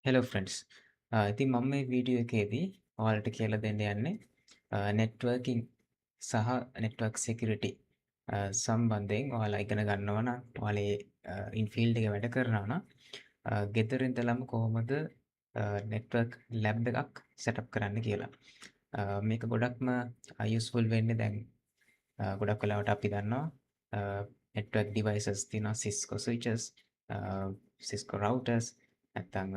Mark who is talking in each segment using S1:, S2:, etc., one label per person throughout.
S1: Hello friends. ඉතින් මම මේ වීඩියෝ එකේදී ඔයාලට කියලා දෙන්න යන්නේ නෙට්වර්කින් සහ නෙට්වර්ක් සිකියුරිටි සම්බන්ධයෙන් ඔයාලා ඉගෙන ගන්නවා නම් ඔයාලා ඉන් ෆීල්ඩ් එකේ වැඩ කරනවා නම් ගෙදර ඉඳලම කොහොමද නෙට්වර්ක් ලැබ් එකක් සෙටප් කරන්න කියලා. මේක ගොඩක්ම යූස්ෆුල් වෙන්නේ දැන් ගොඩක් වෙලාවට අපි දන්නවා නෙට්වර්ක් ඩිවයිසස් තියෙනවා Cisco switches, Cisco routers, නැත්නම්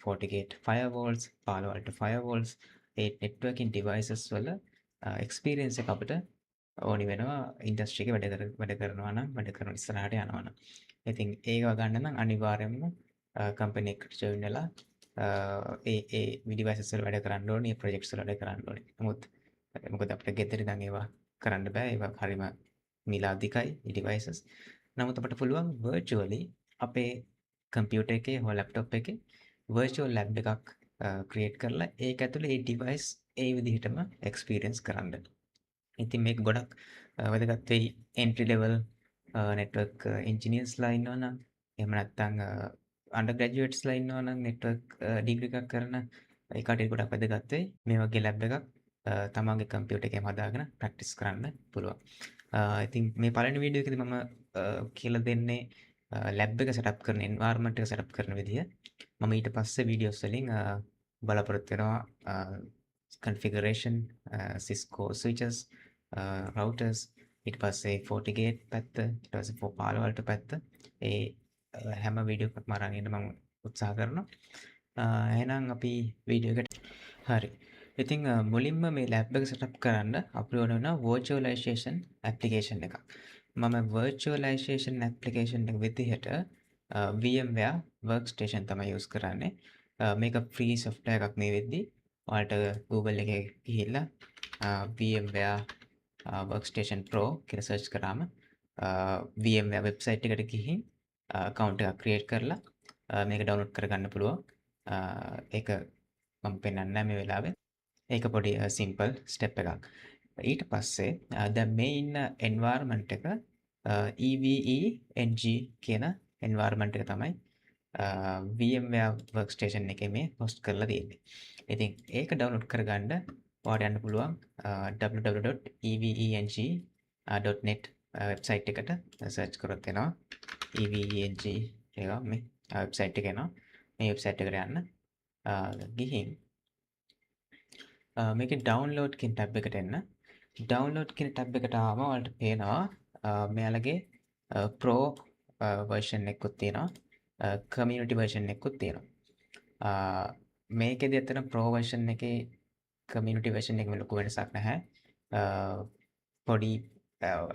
S1: FortiGate firewalls, Palo Alto firewalls. ඒ networking devices වල experience එක අපිට ඕනි වෙනවා ඉන්ඩස්ට්‍රි එකේ වැඩ කරනවා නම් වැඩ කරන ඉස්සරහට යනවා නම්. ඉතින් ඒක ගන්න නම් අනිවාර්යයෙන්ම කම්පැනි එකට ජොයින් වෙලා ඒ devices වල වැඩ කරන්න ඕනේ, ඒ projects වල වැඩ කරන්න ඕනේ. මොකද අපිට ගෙදර ඉඳන් ඒවා කරන්න බෑ. ඒවා හරිම මිල අධිකයි ඒ devices. නමුත් අපිට පුළුවන් virtually අපේ කම්පියුටර් එකේ හෝ ලැප්ටොප් එකේ virtual lab එකක් create කරලා ඒක ඇතුලේ ඒ device ඒ විදිහටම experience කරන්න. ඉතින් මේක ගොඩක් වැදගත් වෙයි entry level network engineersලා ඉන්නවා නම් එහෙම නැත්නම් undergraduates ලා ඉන්නවා නම් network degree එකක් කරන ඒ කටට ගොඩක් වැදගත් වෙයි. මේ වගේ lab එකක් තමන්ගේ කම්පියුටර් එකේම හදාගෙන ප්‍රැක්ටිස් කරන්න පුළුවන්. ඉතින් මේ පළවෙනි වීඩියෝ එකේදී මම කියලා දෙන්නේ ලැබ් එක සෙටප් කරන එන්වයරන්මන්ට් එක සෙටප් කරන විදිය. මම ඊට පස්සේ වීඩියෝස් වලින් බලාපොරොත්තු වෙනවා configuration, Cisco switches, routers, ඊට පස්සේ FortiGate පැත්ත, ඊට පස්සේ Palo Alto පැත්ත. ඒ හැම වීඩියෝ එකක්ම අරන් එන්න මම උත්සාහ කරනවා. එහෙනම් අපි වීඩියෝ එකට හරි. ඉතින් මුලින්ම මේ ලැබ් එක සෙටප් කරන්න අපිට ඕන වෙනවා virtualization application එකක්. මම virtualization application එක විදිහට VMware workstation තමයි use කරන්නේ. මේක free software එකක් මේ වෙද්දි ඔයාලට Google එකේ ගිහිල්ලා VMware workstation pro කියලා search කරාම VMware website එකට ගිහින් account එකක් create කරලා මේක download කරගන්න පුළුවන්. ඒක මම පෙන්නන්නේ නැහැ මේ වෙලාවේ. ඒක පොඩි සිම්පල් ස්ටෙප් එකක්. ඊට පස්සේ දැන් මේ ඉන්න එන්වයරන්මන්ට් එක EVE-NG කියන එන්වයරන්මන්ට් එක තමයි VMware workstation එකේ මේ host කරලා තියෙන්නේ. ඉතින් ඒක download කරගන්න ඔයාලට යන්න පුළුවන් www.eveng.net website එකට search කරොත් එනවා EVENG එක මේ website එක එනවා. මේ website එකට යන්න ගිහින් මේකේ download කියන tab එකට එන්න. download කියන tab එකට ආවම ඔයාලට පේනවා මෙයාලගේ pro version එකකුත් තියෙනවා. community version එකකුත් තියෙනවා. මේකෙදි ඇත්තටම pro version එකේ community version එකේ ලොකු වෙනසක් නැහැ. පොඩි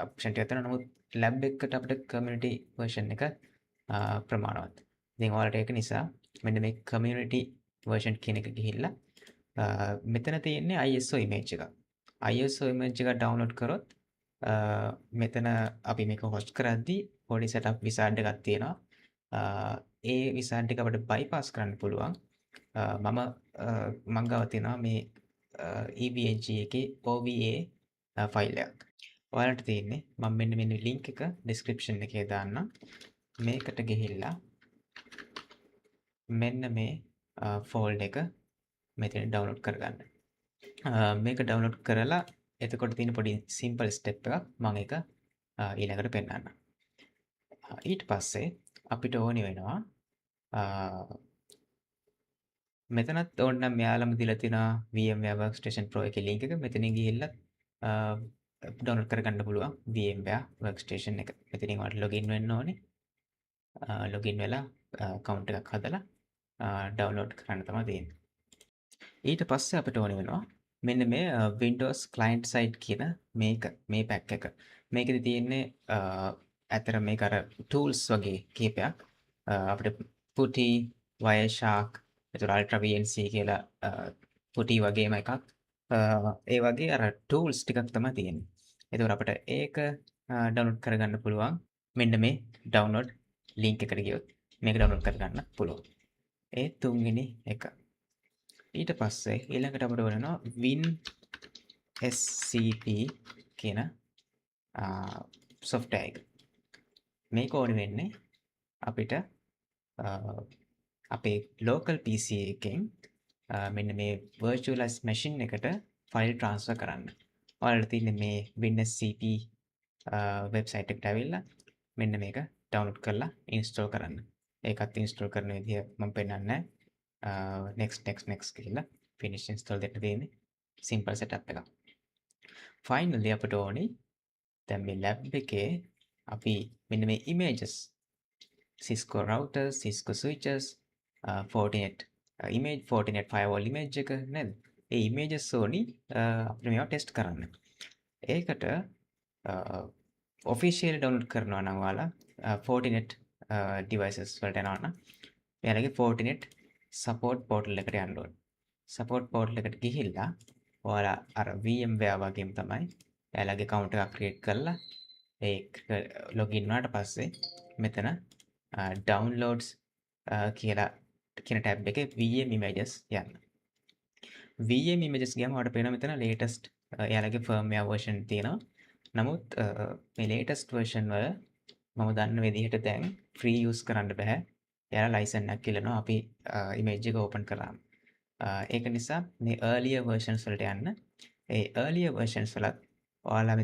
S1: option ටිකක් තියෙනවා. නමුත් lab එකකට අපිට community version එක ප්‍රමාණවත්. ඉතින් ඔයාලට ඒක නිසා මෙන්න මේ community version කියන එක ගිහිල්ලා මෙතන තියෙන්නේ ISO image එක. ISO image එක download කරොත් මෙතන අපි මේක host කරද්දී පොඩි setup wizard එකක් තියෙනවා. ඒ wizard එක අපිට bypass කරන්න පුළුවන්. මම ගාව තියෙනවා මේ EVNG එකේ OVA ෆයිල් එකක්. ඔයාලට තියෙන්නේ මම මෙන්න link එක description එකේ දාන්නම්. මේකට ගිහිල්ලා මෙන්න මේ folder එක මෙතන download කරගන්න. මේක download කරලා එතකොට තියෙන පොඩි simple step එකක් මම ඒක ඊළඟට පෙන්නන්නම්. ඊට පස්සේ අපිට ඕනි වෙනවා මෙතනත් ඕනනම් මෙයාලම දීලා තියෙනවා VMware Workstation Pro එකේ link එක. මෙතනින් ගිහිල්ලා download කරගන්න පුළුවන් VMware Workstation එක. මෙතනින් ඔයාලට login වෙන්න ඕනේ. login වෙලා account එකක් හදලා download කරන්න තමයි තියෙන්නේ. ඊට පස්සේ අපිට ඕන වෙනවා මෙන්න මේ Windows client side කියන මේ පැක් එක. මේකෙදි තියෙන්නේ ඇතර මේක අර tools වගේ කීපයක්. අපිට Putty, Wireshark, එතකොට Ultra VNC කියලා Putty වගේම එකක්. ඒ වගේ අර tools ටිකක් තමයි තියෙන්නේ. එතකොට අපිට ඒක download කරගන්න පුළුවන්. මෙන්න මේ download link එකට ගියොත් මේක download කරගන්න පුළුවන්. ඒ තුන්වෙනි එක. ඊට පස්සේ ඊළඟට අපිට වෙනවා WinSCP කියන software එක. මේක ඕනේ වෙන්නේ අපිට අපේ ලෝකල් PC එකෙන් මෙන්න මේ virtualized machine එකට ෆයිල් ට්‍රාන්ස්ෆර් කරන්න. ඔයාලට තියෙන්නේ මේ Windows CP වෙබ්සයිට් එකට ඇවිල්ලා මෙන්න මේක ඩවුන්ලෝඩ් කරලා ඉන්ස්ටෝල් කරන්න. ඒකත් ඉන්ස්ටෝල් කරන විදිහ මම පෙන්නන්නේ නැහැ. next කියලා finish install දෙන්න තියෙන්නේ. simple setup එකක්. finally අපිට ඕනි දැන් මේ lab එකේ අපි මෙන්න මේ images Cisco routers, Cisco switches, Fortinet image, Fortinet firewall image එක නේද? ඒ images ඕනි අපිට මේවා ටෙස්ට් කරන්න. ඒකට ඔෆිෂියලි ඩවුන්ලෝඩ් කරනවා නම් ඔයාලා Fortinet devices වලට යනවා නම් එයාලගේ Fortinet support portal එකට යන්න ඕනේ. support portal එකට ගිහිල්ලා ඔයාලා අර VMware වගේම තමයි එයාලගේ account එකක් create කරලා ඒක login වුණාට පස්සේ මෙතන downloads කියලා කියන tab එකේ VM images යන්න. VM images ගියාම ඔයාලට පේනවා මෙතන latest එයාලගේ firmware version තියෙනවා. නමුත් මේ latest version වල මම දන්න විදිහට දැන් free use කරන්න බෑ. එයාලා license එකක් ඉල්ලනවා අපි image එක open කරාම. ඒක නිසා මේ earlier versions වලට යන්න. ඒ earlier versions වලත් ඔයාලා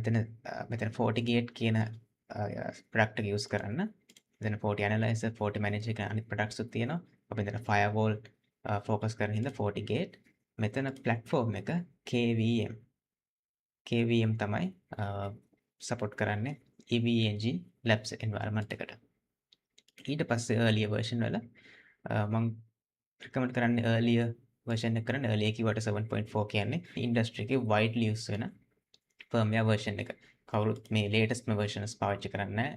S1: මෙතන FortiGate කියන product එක use කරන්න. මෙතන Forti Analyzer, Forti Manager කියන අනිත් products උත් තියෙනවා. අපි මෙතන firewall focus කරන හින්දා FortiGate. මෙතන platform එක KVM. KVM තමයි support කරන්නේ EVNG Labs environment එකට. ඊට පස්සේ earlier version වල මම recommend කරන්නේ earlier version එක කරන්න. earlier කිව්වට 7.4 කියන්නේ industry එකේ widely use වෙන firmware version එක. කවුරුත් මේ latest versions පාවිච්චි කරන්නේ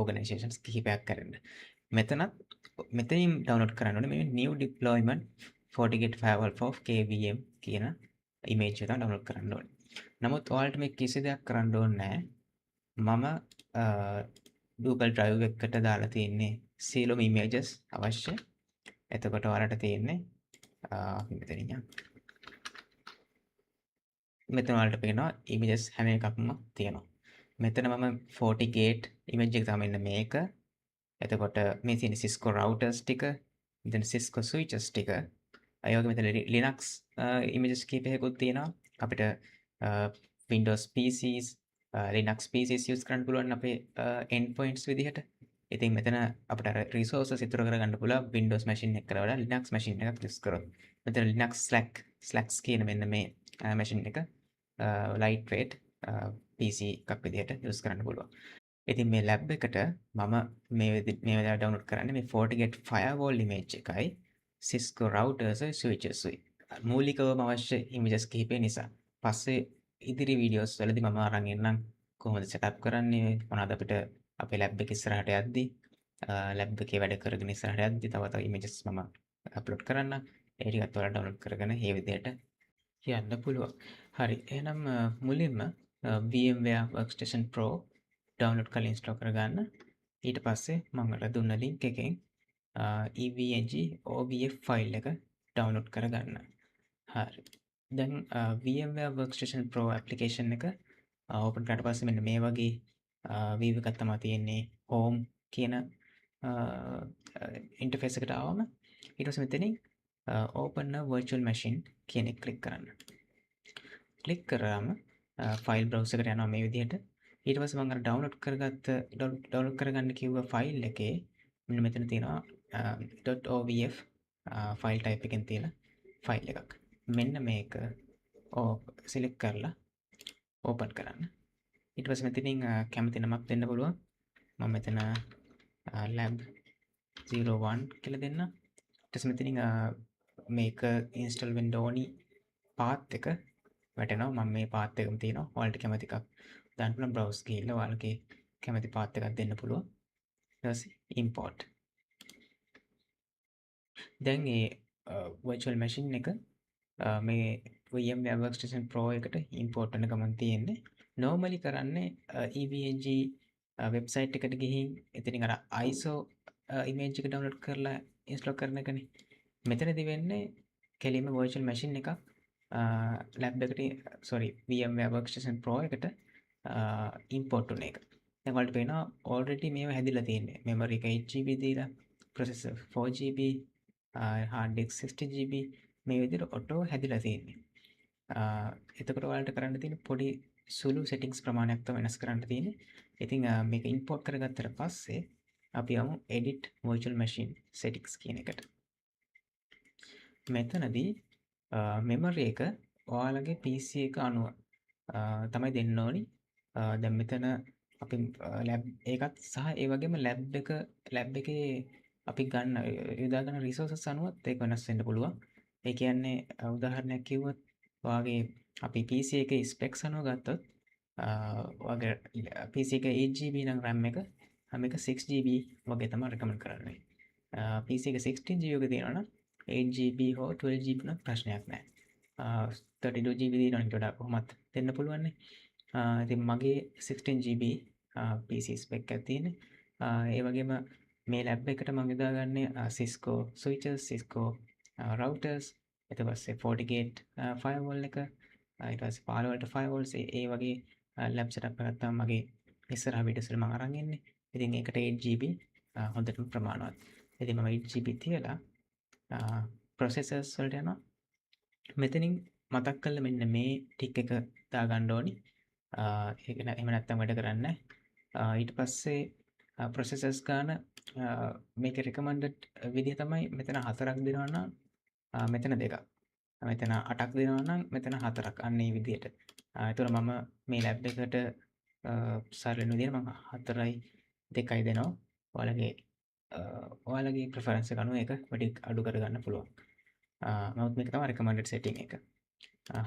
S1: organizations කිහිපයක් කරන්න. මෙතනින් download කරන්න ඕනේ මේ new deployment FortiGate firewall for KVM කියන image එක download කරන්න ඕනේ. නමුත් ඔයාලට මේ කිසි දෙයක් කරන්න ඕනේ නැහැ. මම Google Drive එකට දාලා තියෙන්නේ සියලුම images අවශ්‍ය. එතකොට ඔයාලට තියෙන්නේ මෙතන ඔයාලට පේනවා images හැම එකක්ම තියෙනවා. මෙතන මම FortiGate image එක තමයි මෙන්න මේක. එතකොට මේ තියෙන Cisco routers ටික, මෙතන Cisco switches ටික. ඒ වගේම මෙතන Linux images කීපයකුත් තියෙනවා. අපිට Windows PCs, Linux PCs use කරන්න පුළුවන් අපේ endpoints විදිහට. ඉතින් මෙතන අපිට resources ඉතුරු කරගන්න පුළුවන් Windows machine එකකට වඩා Linux machine එකක් use කරොත්. මෙතන Linux Slacks කියන මෙන්න මේ machine එක lightweight PC එකක් විදිහට use කරන්න පුළුවන්. ඉතින් මේ lab එකට මම මේ වෙලාවට download කරන්නේ මේ FortiGate firewall image එකයි Cisco routers switches උයි. මූලිකවම අවශ්‍ය images කිහිපය නිසා. පස්සේ ඉදිරි videos වලදී මම අරන් එන්නම් කොහොමද setup කරන්නේ, මොනවද අපිට අපේ lab එක ඉස්සරහට යද්දී lab එකේ වැඩ කරගෙන ඉස්සරහට යද්දී තව images මම upload කරන්න. ඒ ටිකත් ඔයාලා download කරගෙන මේ විදිහට යන්න පුළුවන්. හරි. එහෙනම් මුලින්ම VMware Workstation Pro download කරලා install කරගන්න. ඊට පස්සේ මම ඔයාලට දුන්න link එකෙන් EVNG OVF file එක download කරගන්න. හරි. දැන් VMware Workstation Pro application එක open කරාට පස්සේ මෙන්න මේ වගේ view එකක් තමයි තියෙන්නේ. home කියන interface එකට ආවම ඊට පස්සේ මෙතනින් open a virtual machine කියන එක click කරන්න. click කරාම file browser එකට යනවා මේ විදිහට. ඊට පස්සේ මම අර download කරගන්න කිව්ව file එකේ මෙන්න මෙතන තියෙනවා .ovf file type එකෙන් තියෙන file එකක්. මෙන්න මේක select කරලා open කරන්න. ඊට පස්සේ මෙතනින් කැමති නමක් දෙන්න පුළුවන්. මම මෙතන lab 01 කියලා දෙන්න. ඊට පස්සේ මෙතනින් මේක install වෙන්න ඕනි path එක වැටෙනවා. මම මේ path එකම තියෙනවා. ඔයාලට කැමති එකක් දාන්න පුළුවන් browse ගිහිල්ලා ඔයාලගේ කැමති path එකක් දෙන්න පුළුවන්. ඊට පස්සේ import. දැන් මේ virtual machine එක මේ VMware Workstation Pro එකට import වෙන ගමන් තියෙන්නේ. normally කරන්නේ EVNG website එකට ගිහින් එතනින් අර ISO image එක download කරලා install කරන එකනේ. මෙතනදී වෙන්නේ කෙලින්ම virtual machine එකක් lab එකට VMware Workstation Pro එකට import වෙන එක. දැන් ඔයාලට පේනවා already මේව හැදිලා තියෙන්නේ. memory එක 8GB දීලා processor 4GB, hard disk 60GB මේ විදිහට ඔටෝ හැදිලා තියෙන්නේ. එතකොට ඔයාලට කරන්න තියෙන පොඩි සුළු settings ප්‍රමාණයක් තමයි වෙනස් කරන්න තියෙන්නේ. ඉතින් මේක import කරගත්තට පස්සේ අපි යමු edit virtual machine settings කියන එකට. මෙතනදී memory එක ඔයාලගේ PC එක අනුව තමයි දෙන්න ඕනි. දැන් මෙතන අපි lab එකත් සහ ඒ වගේම lab එකේ අපි යොදා ගන්න resources අනුවත් ඒක වෙනස් වෙන්න පුළුවන්. ඒ කියන්නේ උදාහරණයක් කිව්වොත් ඔයාගේ අපි PC එකේ specs අනුව ගත්තොත් ඔයාගේ PC එක 8GB නම් RAM එක මේක 6GB වගේ තමයි recommend කරන්නේ. PC එක 16GB එක තියෙනවා නම් 8GB හෝ 12GB නම් ප්‍රශ්නයක් නැහැ. 32GB දිනන වඩා කොහොමත් දෙන්න පුළුවන් නේ. ඉතින් මගේ 16GB PC spec එකක් තියෙන්නේ. ඒ වගේම මේ lab එකට මම යොදාගන්නේ Cisco switches, Cisco routers, ඊට පස්සේ FortiGate firewall එක, ඊට පස්සේ Palo Alto firewalls ඒ වගේ lab setup එකක් තමයි මගේ ඉස්සරහ videos වල මම අරන් ඉන්නේ. ඉතින් ඒකට 8GB හොඳටම ප්‍රමාණවත්. ඉතින් මම 8GB තියලා processors වලට යනවා. මෙතනින් මතක් කරලා මෙන්න මේ ටික් එක දාගන්න ඕනි. ඒක එහෙම නැත්නම් වැඩ කරන්නේ නැහැ. ඊට පස්සේ processors ගන්න මේකේ recommended විදිහ තමයි මෙතන 4ක් දෙනවා නම් මෙතන 2ක්. මෙතන 8ක් දෙනවා නම් මෙතන 4ක්. අන්න ඒ විදිහට. ඒතකොට මම මේ lab එකට සරල විදිහට මම 4යි 2යි දෙනවා. ඔයාලගේ preference එක අනුව ඒක වැඩි අඩු කරගන්න පුළුවන්. නමුත් මේක තමයි recommended setting එක.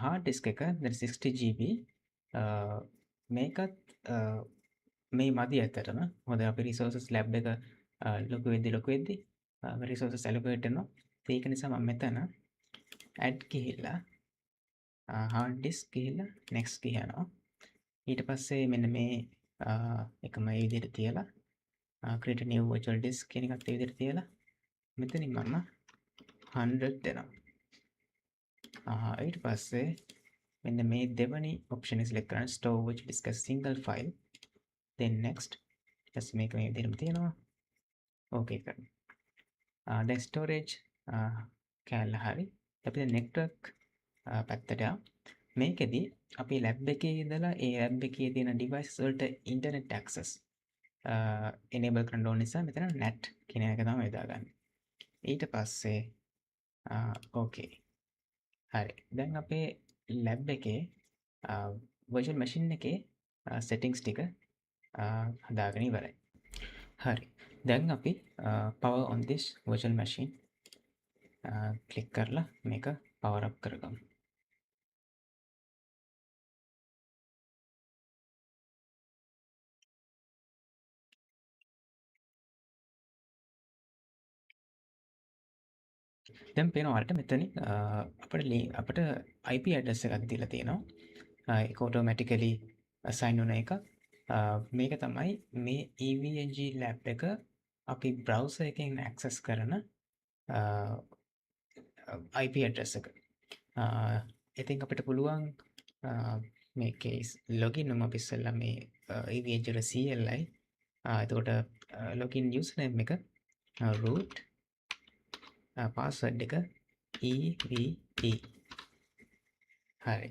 S1: hard disk එක දැන් 60GB මේකත් මේ මදි ඇත්තටම. මොකද අපි resources lab එක ලොකු වෙද්දි resources allocate කරනවා. ඒක නිසා මම මෙතන add ගිහිල්ලා hard disk ගිහිල්ලා next කියනවා. ඊට පස්සේ මෙන්න මේ එකම මේ විදිහට තියලා create a new virtual disk කියන එකත් ඒ විදිහට තියලා මෙතනින් මම 100 දෙනවා. ඊට පස්සේ මෙන්න මේ දෙවනි option එක select කරන්න store virtual disk as single file, then next just මේක මේ විදිහටම තියෙනවා. okay කරන්න. දැන් storage කැල්ල හරි. අපි දැන් network පැත්තට මේකෙදි අපි lab එකේ ඉඳලා ඒ lab එකේ තියෙන devices වලට internet access enable කරන්න ඕන නිසා මෙතන net කියන එක තමයි යොදාගන්නේ. ඊට පස්සේ okay. හරි. දැන් අපේ lab එකේ virtual machine එකේ settings ටික හදාගෙන ඉවරයි. හරි. දැන් අපි power on this virtual machine click කරලා මේක power up කරගමු. දැන් පේනවා ඔයාලට මෙතනින් අපිට IP address එකක් දීලා තියෙනවා. ඒක automatically assign වෙන එක. මේක තමයි මේ EVNG lab එක අපි browser එකෙන් access කරන IP address එක. ඉතින් අපිට පුළුවන් මේකේ login නම් අපි ඉස්සෙල්ලා මේ EVNG වල CLI එතකොට login username එක root password එක EVE. හරි.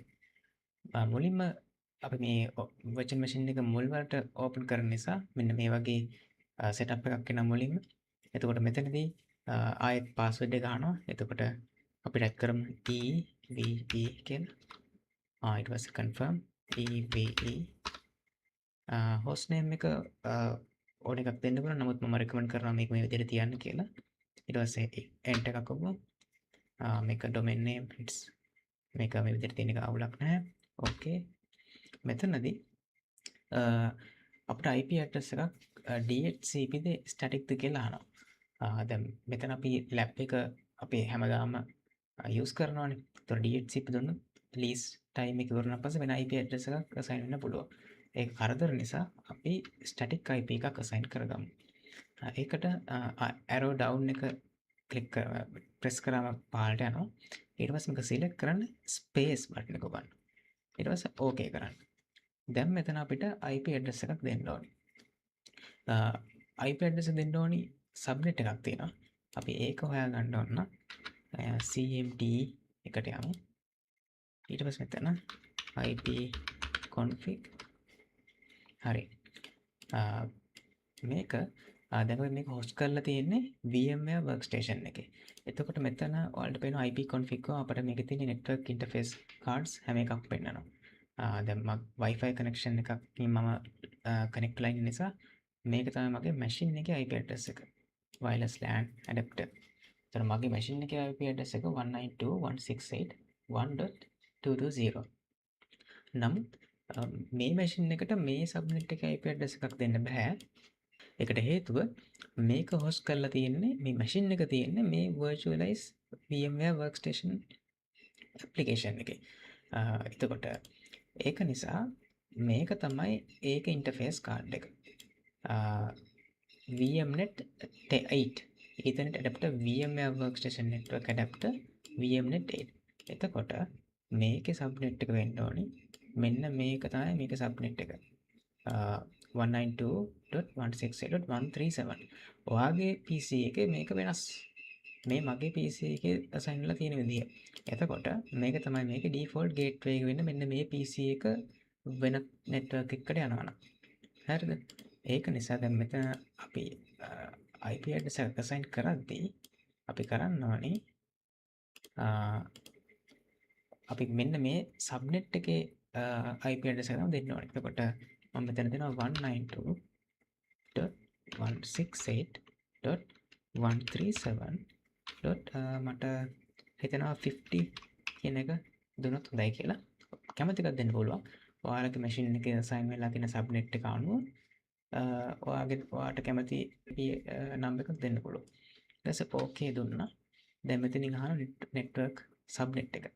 S1: මුලින්ම අපි මේ virtual machine එක මුල් වලට open කරන නිසා මෙන්න මේ වගේ setup එකක් එනවා මුලින්ම. එතකොට මෙතනදී ආයෙත් password එක අහනවා. එතකොට අපි type කරමු EVE කියලා. ඊට පස්සේ confirm EVE. host name එක ඕන එකක් දෙන්න පුළුවන්. නමුත් මම recommend කරනවා මේක මේ විදිහට තියන්න කියලා. ඊට පස්සේ enter එකක් ඔබ මේක domain name it's මේක මේ විදිහට තියෙන එක අවුලක් නැහැ. okay. මෙතනදී අපිට IP address එකක් DHCP ද static ද කියලා අහනවා. දැන් මෙතන අපි lab එක අපි හැමදාම use කරනවානේ. ඒතකොට DHCP දුන්නොත් lease time එක ඉවරනට පස්සේ වෙන IP address එකක් assign වෙන්න පුළුවන්. ඒක කරදර නිසා අපි static IP එකක් assign කරගමු. ඒකට arrow down එක press කරාම පහළට යනවා. ඊට පස්සේ මේක select කරන්න space button එක ඔබන්න. ඊට පස්සේ okay කරන්න. දැන් මෙතන අපිට IP address එකක් දෙන්න ඕනේ. IP address දෙන්න ඕනි සබ්නෙට් එකක් තියෙනවා. අපි ඒක හොයාගන්න ඕන නම් CMD එකට යමු. ඊට පස්සේ මෙතන IP config හරි. මේක දැන් අපි මේක host කරලා තියෙන්නේ VMware workstation එකේ. එතකොට මෙතන ඔයාලට පේනවා IP config එක අපිට මේකේ තියෙන network interface cards හැම එකක් පෙන්නනවා. දැන් Wi-Fi connection එකක් මම connect line නිසා මේක තමයි මගේ machine එකේ IP address එක. wireless LAN adapter. එතන මගේ machine එකේ IP address එක 192.168.1.220. නමුත් මේ machine එකට මේ subnet එකේ IP address එකක් දෙන්න බෑ. ඒකට හේතුව මේක host කරලා තියෙන්නේ මේ machine එක තියෙන්නේ මේ virtualize VMware workstation application එකේ. එතකොට ඒක නිසා මේක තමයි ඒක interface card එක. VMnet 8 Ethernet adapter VMware workstation network adapter VMnet 8. එතකොට මේකේ subnet එක වෙන්න ඕනේ. මෙන්න මේක තමයි මේකේ subnet එක. 192.168.137. ඔයාගේ PC එකේ මේක වෙනස්. මේ මගේ PC එකේ assign වෙලා තියෙන විදිය. එතකොට මේක තමයි මේකේ default gateway එක වෙන්න මෙන්න මේ PC එක වෙන network එකකට යනවා නම්. හරිද? ඒක නිසා දැන් මෙතන අපි IP address එක assign කරද්දී අපි කරන්න ඕනේ අපි මෙන්න මේ subnet එකේ IP address එක තමයි දෙන්න ඕනේ. එතකොට මම මෙතන දෙනවා 192.168.137. මට හිතෙනවා 50 කියන එක දුන්නොත් හොඳයි කියලා. කැමති එකක් දෙන්න පුළුවන්. ඔයාලගේ machine එකේ assign වෙලා තියෙන subnet එක අනුව ඔයාට කැමති number එකක් දෙන්න පුළුවන්. ඊට පස්සේ okay දුන්නා. දැන් මෙතනින් අහන network subnet එක.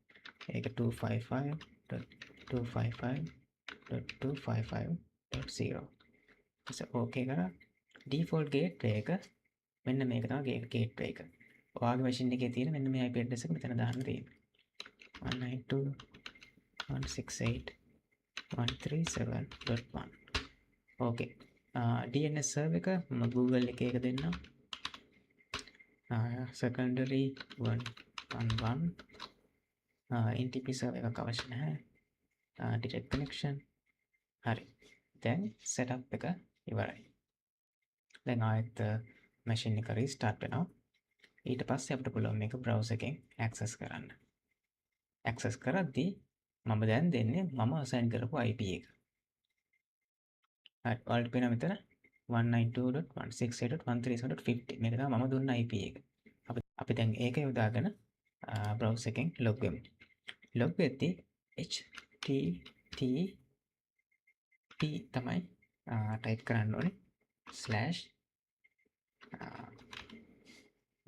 S1: ඒක 255.255.255.0. ඊට okay කරා. default gateway එක මෙන්න මේක තමයි gateway එක. ඔයාගේ machine එකේ තියෙන මෙන්න මේ IP address එක මෙතන දාන්න තියෙනවා. 192.168.137.1. okay. DNS server එක මම Google එකේ එක දෙන්නම්. secondary 111 NTP server එකක් අවශ්‍ය නැහැ. direct connection හරි. දැන් setup එක ඉවරයි. දැන් ආයෙත් machine එක restart වෙනවා. ඊට පස්සේ අපිට පුළුවන් මේක browser එකෙන් access කරන්න. access කරද්දී මම දැන් දෙන්නේ මම assign කරපු IP එක. හරි. ඔයාලට පේනවා මෙතන 192.168.137.50 මේක තමයි මම දුන්න IP එක. අපි දැන් ඒක යොදාගෙන browser එකෙන් log වෙමු. log වෙද්දී http තමයි type කරන්න ඕනේ /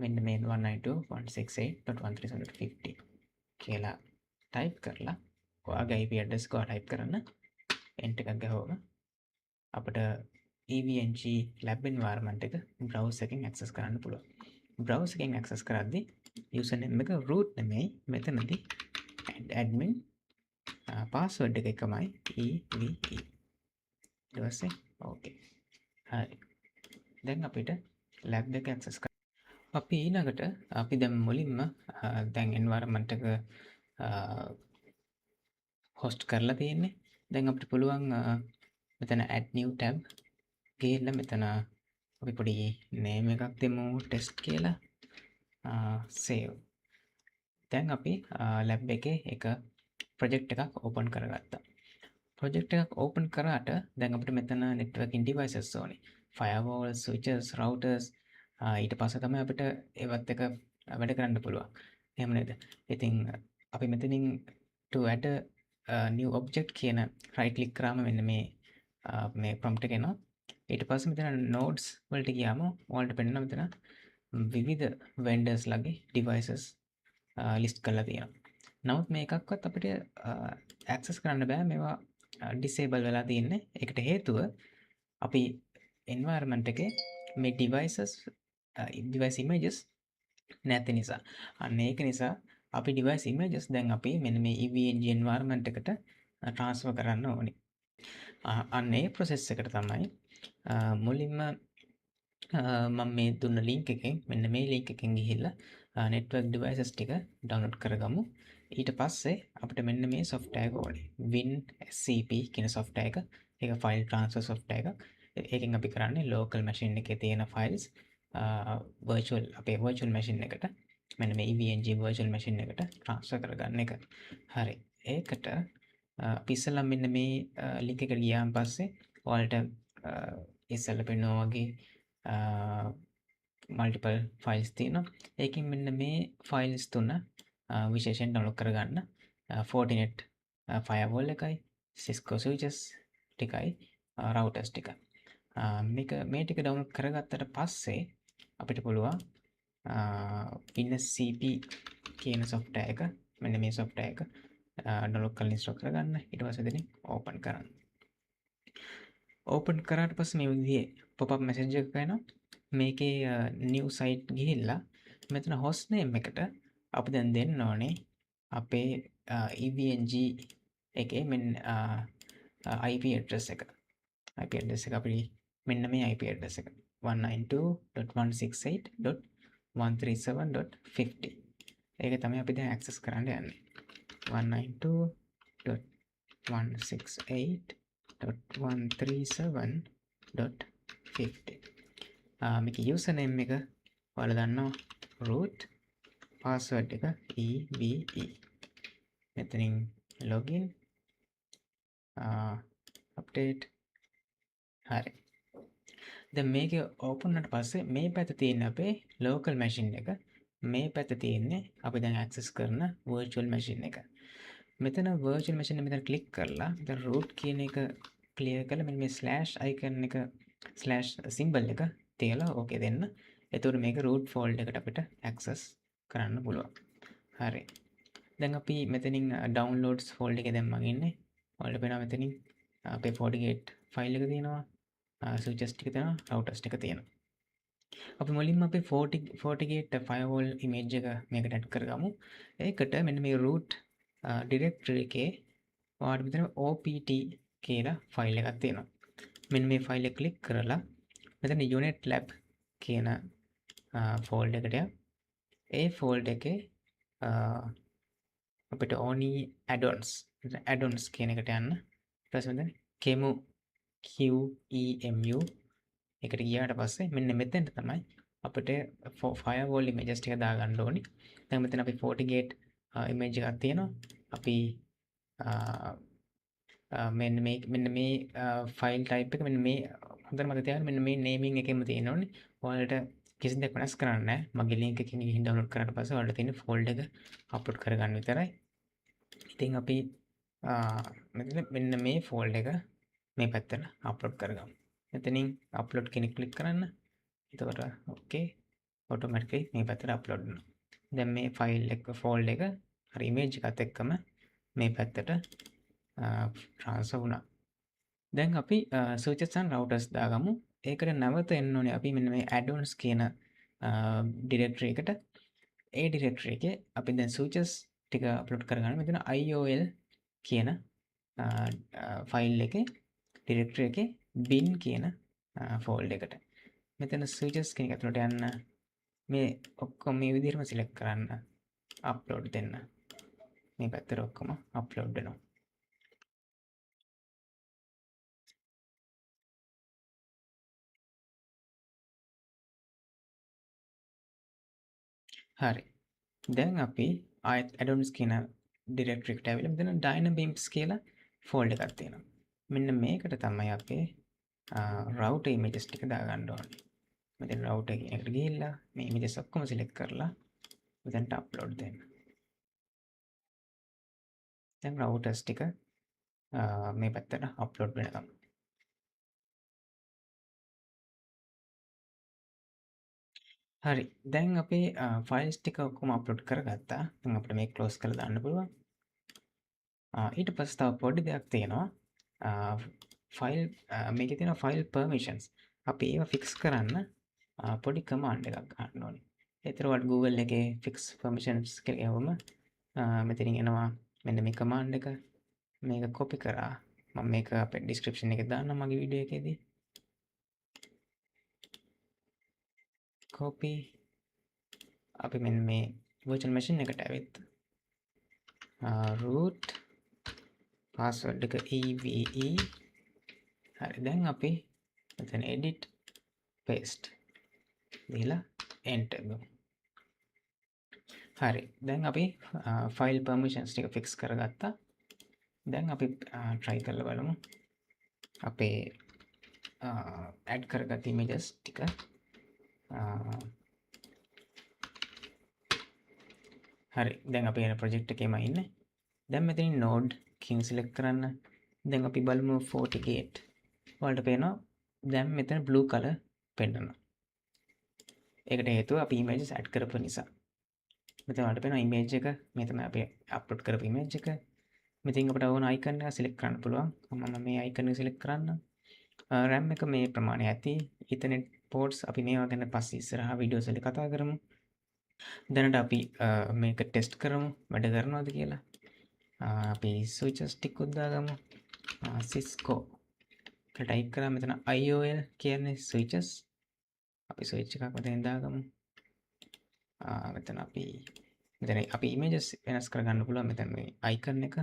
S1: මෙන්න මේ 192.168.137.50 කියලා type කරලා ඔයාගේ IP address එක type කරන්න enter එකක් ගහවම අපිට EVNG lab environment එක browser එකෙන් access කරන්න පුළුවන්. browser එකෙන් access කරද්දී username එක root නෙමෙයි මෙතනදී admin password එක එකමයි EVE. ඊට පස්සේ okay. හරි. දැන් අපිට lab එක access කරන්න. අපි ඊළඟට අපි දැන් මුලින්ම දැන් environment එක host කරලා තියෙන්නේ. දැන් අපිට පුළුවන් මෙතන add new tab ගිහිල්ලා මෙතන අපි පොඩි name එකක් දෙමු test කියලා. save. දැන් අපි lab එකේ එක project එකක් open කරගත්තා. project එකක් open කරාට දැන් අපිට මෙතන networking devices ඕනේ. firewalls, switches, routers ඊට පස්සේ තමයි අපිට ඒවත් එක වැඩ කරන්න පුළුවන්. එහෙම නේද? ඉතින් අපි මෙතනින් to add a new object කියන right click කරාම මෙන්න මේ prompt එක එනවා. ඊට පස්සේ මෙතන nodes වලට ගියාම ඔයාලට පෙන්නනවා මෙතන විවිධ vendors ලගේ devices list කරලා තියෙනවා. නමුත් මේකක්වත් අපිට access කරන්න බෑ. මේවා disable වෙලා තියෙන්නේ. ඒකට හේතුව අපි environment එකේ මේ device images නැති නිසා. අන්න ඒක නිසා අපි device images දැන් අපි මෙන්න මේ EVNG environment එකට transfer කරන්න ඕනේ. අන්න ඒ process එකට තමයි මුලින්ම මම මේ දුන්න ලින්ක් එකෙන් මෙන්න මේ ලින්ක් එකෙන් ගිහිල්ලා network devices ටික download කරගමු. ඊට පස්සේ අපිට මෙන්න මේ software එක ඕනේ. WinSCP කියන software එක. ඒක file transfer software එකක්. ඒකෙන් අපි කරන්නේ local machine එකේ තියෙන files virtual අපේ virtual machine එකට මෙන්න මේ EVNG virtual machine එකට transfer කරගන්න එක. හරි. ඒකට අපි ඉස්සෙල්ලා මෙන්න මේ link එකට ගියාන් පස්සේ ඔයාලට ඉස්සෙල්ලා පෙන්නනවා වගේ මල්ටිපල් ෆයිල්ස් තියෙනවා. ඒකින් මෙන්න මේ ෆයිල්ස් තුන විශේෂයෙන් ඩවුන්ලෝඩ් කරගන්න. Fortinet firewall එකයි, Cisco switches ටිකයි, routers ටික. මේ ටික ඩවුන්ලෝඩ් කරගත්තට පස්සේ අපිට පුළුවන් WinSCP කියන software එක මෙන්න මේ software එක ඩවුන්ලෝඩ් කරලා ඉන්ස්ටෝල් කරගන්න. ඊට පස්සේ එතනින් ඕපන් කරන්න. ඕපන් කරාට පස්සේ මේ විදිහේ pop-up message එකක් එනවා. මේකේ new site ගිහිල්ලා මෙතන host name එකට අපි දැන් දෙන්න ඕනේ අපේ EVNG එකේ මෙන්න IP address එක. IP address එක අපි මෙන්න මේ IP address එක 192.168.137.50. ඒක තමයි අපි දැන් access කරන්න යන්නේ. 192.168.137.50. මේක username එක ඔයාලා දන්නවා root, password එක EVE. මෙතනින් login update. හරි. දැන් මේක open වුණාට පස්සේ මේ පැත්තේ තියෙන අපේ local machine එක, මේ පැත්තේ තියෙන්නේ අපි දැන් access කරන virtual machine එක. මෙතන virtual machine එක මෙතන click කරලා දැන් root කියන එක clear කරලා මෙන්න මේ slash icon එක slash symbol එක තියලා okay දෙන්න. එතකොට මේක root folder එකට අපිට access කරන්න පුළුවන්. හරි. දැන් අපි මෙතනින් downloads folder එකේ දැන් මම ඉන්නේ. ඔයාලට පේනවා මෙතනින් අපේ FortiGate file එක තියෙනවා. switches ටික තියෙනවා, routers ටික තියෙනවා. අපි මුලින්ම අපේ FortiGate firewall image එක මේකට add කරගමු. ඒකට මෙන්න මේ root directory එකේ ඔයාලට මෙතන opt කියලා file එකක් තියෙනවා. මෙන්න මේ file එක click කරලා මෙතන unit lab කියන folder එකට ඒ folder එකේ අපිට ඕනි add-ons කියන එකට යන්න. ඊට පස්සේ මෙතන QEMU එකට ගියාට පස්සේ මෙන්න මෙතෙන්ට තමයි අපිට firewall images ටික දාගන්න ඕනි. දැන් මෙතන අපි FortiGate image එකක් තියෙනවා. අපි මෙන්න මේ file type එක මෙන්න මේ හොඳට මතක තියාගන්න මෙන්න මේ naming එකෙම තියෙන්න ඕනේ. ඔයාලට කිසි දෙයක් වෙනස් කරන්න නැහැ. මගේ link එකකින් ගිහින් download කරාට පස්සේ ඔයාලට තියෙන folder එක upload කරගන්න විතරයි. ඉතින් අපි මෙන්න මේ folder එක මේ පැත්තට upload කරගමු. මෙතනින් upload කෙනෙක් click කරන්න. එතකොට okay automatically මේ පැත්තට upload වෙනවා. දැන් මේ file එක folder එක හරි image එකත් එක්කම මේ පැත්තට transfer වුණා. දැන් අපි switches and routers දාගමු. ඒකට නැවත එන්න ඕනේ අපි මෙන්න මේ add-ons කියන directory එකට. ඒ directory එකේ අපි දැන් switches ටික upload කරගන්න. මෙතන IOL කියන file එකේ directory එකේ bin කියන folder එකට. මෙතන switches කියන එක ඇතුළට යන්න මේ ඔක්කොම මේ විදිහටම select කරන්න. upload දෙන්න. මේ පැත්තට ඔක්කොම upload වෙනවා. හරි. දැන් අපි ආයෙත් add-ons කියන directory එකට ඇවිල්ලා මෙතන Dynabeams කියලා folder එකක් තියෙනවා. මෙන්න මේකට තමයි අපේ router images ටික දාගන්න ඕනේ. මෙතන router කියන එකට ගිහිල්ලා මේ images ඔක්කොම select කරලා මෙතනට upload දෙන්න. දැන් routers ටික මේ පැත්තට upload වෙනකම්. හරි. දැන් අපේ files ටික ඔක්කොම upload කරගත්තා. දැන් අපිට මේක close කරලා දාන්න පුළුවන්. ඊට පස්සේ තව පොඩි දෙයක් තියෙනවා. file මේකේ තියෙන file permissions. අපි ඒවා fix කරන්න පොඩි command එකක් ගන්න ඕනේ. ඒතර ඔයාලට Google එකේ fix permissions කියලා ගහුවම මෙතනින් එනවා මෙන්න මේ command එක. මේක copy කරා. මම මේක අපේ description එකේ දාන්නම් මගේ වීඩියෝ එකේදී. copy අපි මෙන්න මේ virtual machine එකට ඇවිත් root password එක EVE හරි දැන් අපි මෙතන edit paste දීලා enter ගමු. හරි දැන් අපි file permissions ටික fix කරගත්තා. දැන් අපි try කරලා බලමු අපේ add කරගත් images ටික හරි දැන් අපි එන project එකේම ඉන්නේ. දැන් මෙතනින් node කියන select කරන්න. දැන් අපි බලමු FortiGate වලට පේනවා දැන් මෙතන blue color පෙන්නනවා. ඒකට හේතුව අපි images add කරපු නිසා. මෙතන වලට පේනවා image එක මේ තමයි අපි upload කරපු image එක. මෙතනින් අපිට ඕන icon එක select කරන්න පුළුවන්. මම මේ icon එක select කරන්න. RAM එක මේ ප්‍රමාණය ඇති. Ethernet ports අපි මේවා ගැන පස්සේ ඉස්සරහා videos වල කතා කරමු. දැනට අපි මේක ටෙස්ට් කරමු වැඩ කරනවද කියලා. අපි switches ටිකක් දාගමු. Cisco කියලා ටයිප් කරා මෙතන IOL කියන්නේ switches. අපි switch එකක් මෙතනින් දාගමු. මෙතන අපි images වෙනස් කරගන්න පුළුවන්. මෙතන මේ icon එක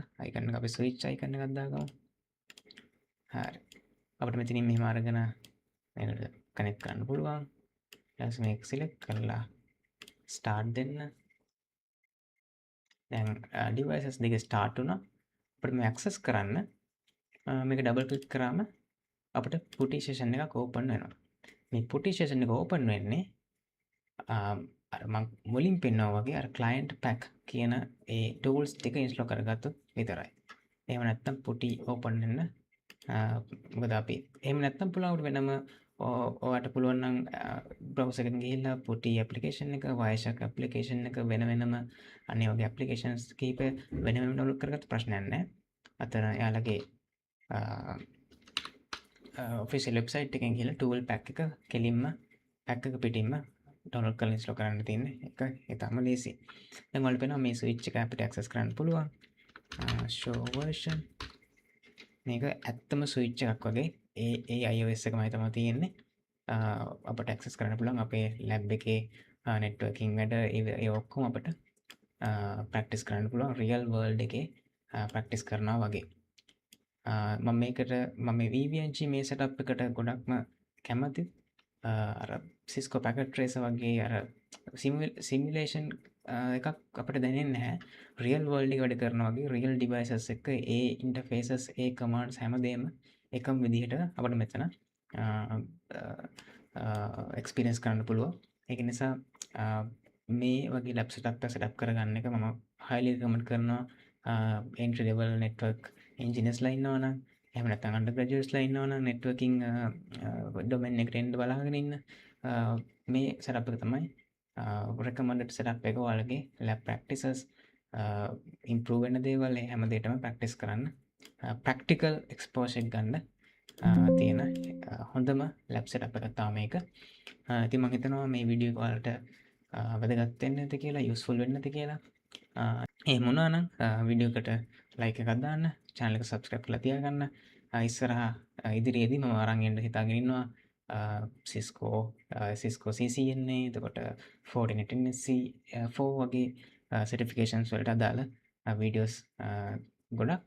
S1: අපි switch icon එකක් දාගමු. හරි. අපිට මෙතනින් මෙහෙම අරගෙන මේකට කනෙක්ට් කරන්න පුළුවන්. ඊට මේක select කරලා start දෙන්න. දැන් devices දෙක start වුණා. අපිට මේ access කරන්න මේක double click කරාම අපිට putty session එකක් open වෙනවා. මේ putty session එක open වෙන්නේ අර මම මුලින් පෙන්වුවා වගේ අර client pack කියන ඒ tools ටික install කරගත්තොත් විතරයි. එහෙම නැත්නම් putty open වෙන්න මොකද අපි එහෙම නැත්නම් පුළුවන් වෙනම ඔයාට පුළුවන් නම් browser එකෙන් ගිහිල්ලා putty application එක Wireshark application එක වෙන වෙනම අනේ වගේ applications කීප වෙන වෙනම download කරගත්ත ප්‍රශ්නයක් නැහැ. අතන එයාලගේ official website එකෙන් ගිහිල්ලා tool pack එක කෙලින්ම pack එක පිටින්ම download කරලා install කරන්න තියෙන්නේ. ඒක ඊටම ලේසි. දැන් ඔයාලට පේනවා මේ switch එක අපිට access කරන්න පුළුවන්. show version මේක ඇත්තම ස්විච් එකක් වගේ ඒ iOS එකමයි තමයි තියෙන්නේ. අපිට access කරන්න පුළුවන් අපේ lab එකේ networking වැඩ ඒ ඔක්කොම අපිට practice කරන්න පුළුවන් real world එකේ practice කරනවා වගේ. මම මේ VVNG මේ setup එකට ගොඩක්ම කැමති. අර Cisco packet tracer වගේ අර simulation එකක් අපිට දැනෙන්නේ නැහැ. real world එක වැඩ කරනවා වගේ real devices එක ඒ interfaces ඒ commands හැමදේම එකම විදිහට අපිට මෙතන experience කරන්න පුළුවන්. ඒක නිසා මේ වගේ lab setup කරගන්න එක මම highly recommend කරනවා entry level network engineers ලා ඉන්නවා නම් එහෙම නැත්නම් undergraduates ලා ඉන්නවා නම් networking domain එකට එන්න බලාගෙන ඉන්න මේ setup එක තමයි recommended setup එක. ඔයාලගේ lab practices improve වෙන දේවල් හැම දෙයකම practice කරන්න practical exposure ගන්න තියෙන හොඳම lab setup එකක් තමයි මේක. ඉතින් මම හිතනවා මේ වීඩියෝ එක ඔයාලට වැදගත් වෙන්න ඇති කියලා useful වෙන්න ඇති කියලා. එහෙම වුණා නම් වීඩියෝ එකට like එකක් දාන්න, channel එක subscribe කරලා තියාගන්න. ඉස්සරහා ඉදිරියේදී මම අරන් එන්න හිතාගෙන ඉන්නවා Cisco CCNA එතකොට Fortinet NSC 4 වගේ certifications වලට අදාළ videos ගොඩක්